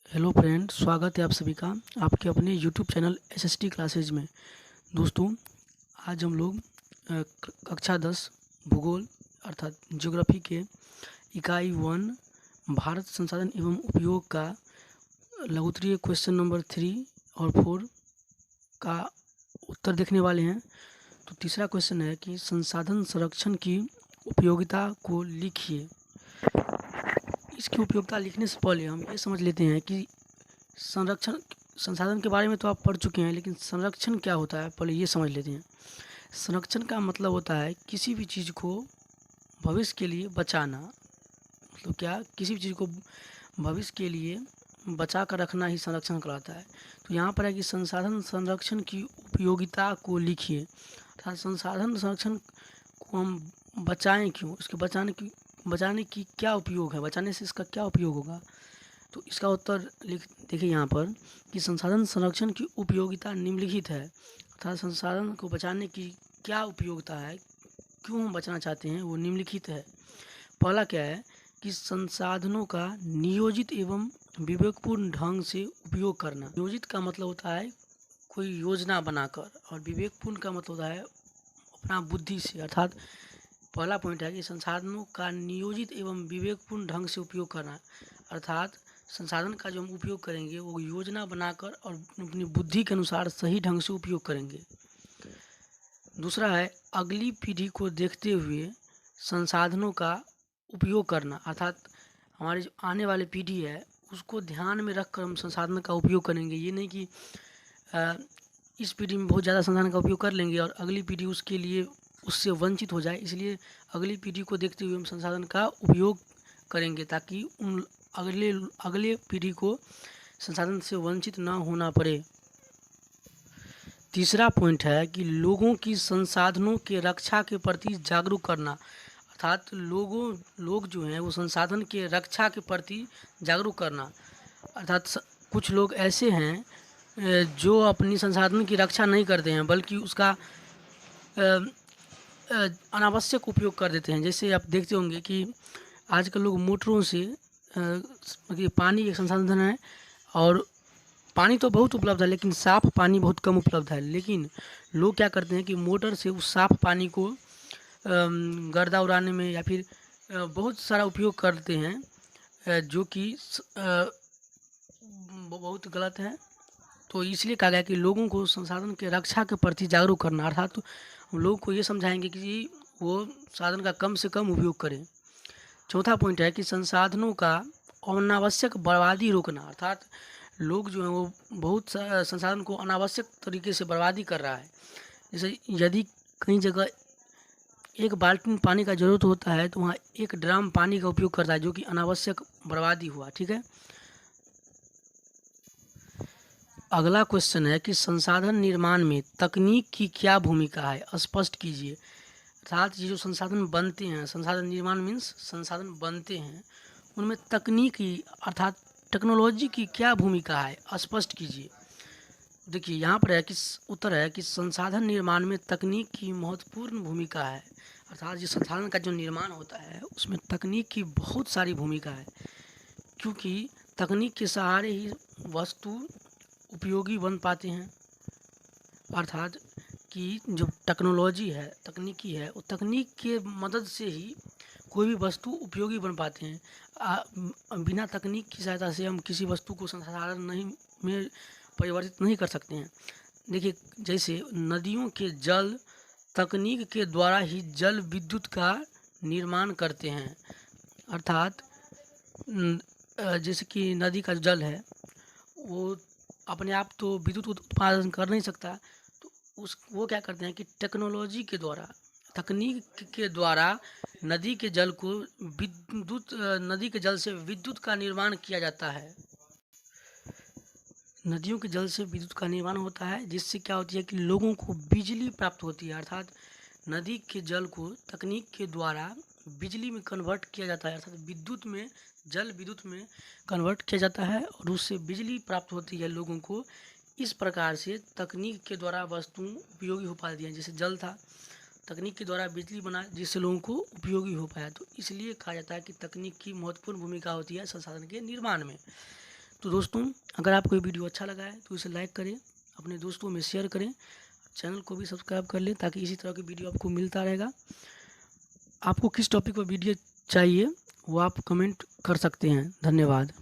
Hello friend, स्वागत है आप सभी का आपके अपने यूट्यूब चैनल एसएसटी क्लासेज में। दोस्तों, आज हम लोग कक्षा 10 भूगोल अर्थात ज्योग्राफी के इकाई 1 भारत संसाधन एवं उपयोग का लघुत्तरीय क्वेश्चन नंबर 3 और 4 का उत्तर देखने वाले हैं। तो तीसरा क्वेश्चन है कि संसाधन संरक्षण की उपयोगिता को लिखिए। इसकी उपयोगिता लिखने से पहले हम ये समझ लेते हैं कि संरक्षण संसाधन के बारे में तो आप पढ़ चुके हैं, लेकिन संरक्षण क्या होता है पहले ये समझ लेते हैं। संरक्षण का मतलब होता है किसी भी चीज़ को भविष्य के लिए बचाना। मतलब क्या, किसी भी चीज़ को भविष्य के लिए बचा कर रखना ही संरक्षण कहलाता है। तो यहाँ पर है कि संसाधन संरक्षण की उपयोगिता को लिखिए। अर्थात संसाधन संरक्षण को हम बचाएं क्यों, इसके बचाने की क्या उपयोग है, बचाने से इसका क्या उपयोग होगा। तो इसका उत्तर लिख देखिए यहाँ पर कि संसाधन संरक्षण की उपयोगिता निम्नलिखित है। अर्थात संसाधन को बचाने की क्या उपयोगिता है, क्यों हम बचाना चाहते हैं, वो निम्नलिखित है। पहला क्या है कि संसाधनों का नियोजित एवं विवेकपूर्ण ढंग से उपयोग करना। नियोजित का मतलब होता है कोई योजना बनाकर, और विवेकपूर्ण का मतलब होता है अपना बुद्धि से। अर्थात पहला पॉइंट है कि संसाधनों का नियोजित एवं विवेकपूर्ण ढंग से उपयोग करना। अर्थात संसाधन का जो हम उपयोग करेंगे वो योजना बनाकर और अपनी बुद्धि के अनुसार सही ढंग से उपयोग करेंगे। दूसरा है अगली पीढ़ी को देखते हुए संसाधनों का उपयोग करना। अर्थात हमारी जो आने वाली पीढ़ी है उसको ध्यान में रखकर हम संसाधन का उपयोग करेंगे। ये नहीं कि इस पीढ़ी में बहुत ज़्यादा संसाधन का उपयोग कर लेंगे और अगली पीढ़ी उसके लिए उससे वंचित हो जाए, इसलिए अगली पीढ़ी को देखते हुए हम संसाधन का उपयोग करेंगे ताकि उन अगले पीढ़ी को संसाधन से वंचित ना होना पड़े। तीसरा पॉइंट है कि लोगों की संसाधनों के रक्षा के प्रति जागरूक करना। अर्थात लोग जो हैं वो संसाधन के रक्षा के प्रति जागरूक करना। अर्थात कुछ लोग ऐसे हैं जो अपनी संसाधन की रक्षा नहीं करते हैं बल्कि उसका अनावश्यक उपयोग कर देते हैं। जैसे आप देखते होंगे कि आजकल लोग मोटरों से पानी एक संसाधन है और पानी तो बहुत उपलब्ध है लेकिन साफ़ पानी बहुत कम उपलब्ध है। लेकिन लोग क्या करते हैं कि मोटर से उस साफ़ पानी को गर्दा उड़ाने में या फिर बहुत सारा उपयोग करते हैं, जो कि बहुत गलत है। तो इसलिए कहा गया कि लोगों को संसाधन के रक्षा के प्रति जागरूक करना। अर्थात तो हम लोगों को ये समझाएंगे कि वो साधन का कम से कम उपयोग करें। चौथा पॉइंट है कि संसाधनों का अनावश्यक बर्बादी रोकना। अर्थात लोग जो हैं वो बहुत संसाधन को अनावश्यक तरीके से बर्बादी कर रहा है। जैसे यदि कई जगह एक बाल्टी पानी का ज़रूरत होता है तो वहाँ एक ड्राम पानी का उपयोग करता है, जो कि अनावश्यक बर्बादी हुआ। ठीक है। अगला क्वेश्चन है कि संसाधन निर्माण में तकनीक की क्या भूमिका है, स्पष्ट कीजिए। अर्थात ये जो संसाधन बनते हैं, संसाधन निर्माण मीन्स संसाधन बनते हैं, उनमें तकनीकी अर्थात टेक्नोलॉजी की क्या भूमिका है, स्पष्ट कीजिए। देखिए यहाँ पर है कि उत्तर है कि संसाधन निर्माण में तकनीक की महत्वपूर्ण भूमिका है। अर्थात जो संसाधन का जो निर्माण होता है उसमें तकनीक की बहुत सारी भूमिका है, क्योंकि तकनीक के सहारे ही वस्तु उपयोगी बन पाते हैं। अर्थात कि जो टेक्नोलॉजी है, तकनीकी है, वो तकनीक के मदद से ही कोई भी वस्तु उपयोगी बन पाते हैं। बिना तकनीक की सहायता से हम किसी वस्तु को संसाधन नहीं में परिवर्तित नहीं कर सकते हैं। देखिए जैसे नदियों के जल तकनीक के द्वारा ही जल विद्युत का निर्माण करते हैं। अर्थात जैसे कि नदी का जल है वो अपने आप तो विद्युत उत्पादन कर नहीं सकता, तो वो क्या करते हैं कि टेक्नोलॉजी के द्वारा, तकनीक के द्वारा नदी के जल को नदी के जल से विद्युत का निर्माण किया जाता है। नदियों के जल से विद्युत का निर्माण होता है, जिससे क्या होती है कि लोगों को बिजली प्राप्त होती है। अर्थात नदी के जल को तकनीक के द्वारा बिजली में कन्वर्ट किया जाता है, अर्थात विद्युत में कन्वर्ट किया जाता है और उससे बिजली प्राप्त होती है लोगों को। इस प्रकार से तकनीक के द्वारा वस्तु उपयोगी हो पाती है। जैसे जल था, तकनीक के द्वारा बिजली बना जिससे लोगों को उपयोगी हो पाया। तो इसलिए कहा जाता है कि तकनीक की महत्वपूर्ण भूमिका होती है संसाधन के निर्माण में। तो दोस्तों, अगर आपको ये वीडियो अच्छा लगा है तो इसे लाइक करें, अपने दोस्तों में शेयर करें, चैनल को भी सब्सक्राइब कर लें ताकि इसी तरह की वीडियो आपको मिलता रहेगा। आपको किस टॉपिक पर वीडियो चाहिए वो आप कमेंट कर सकते हैं। धन्यवाद।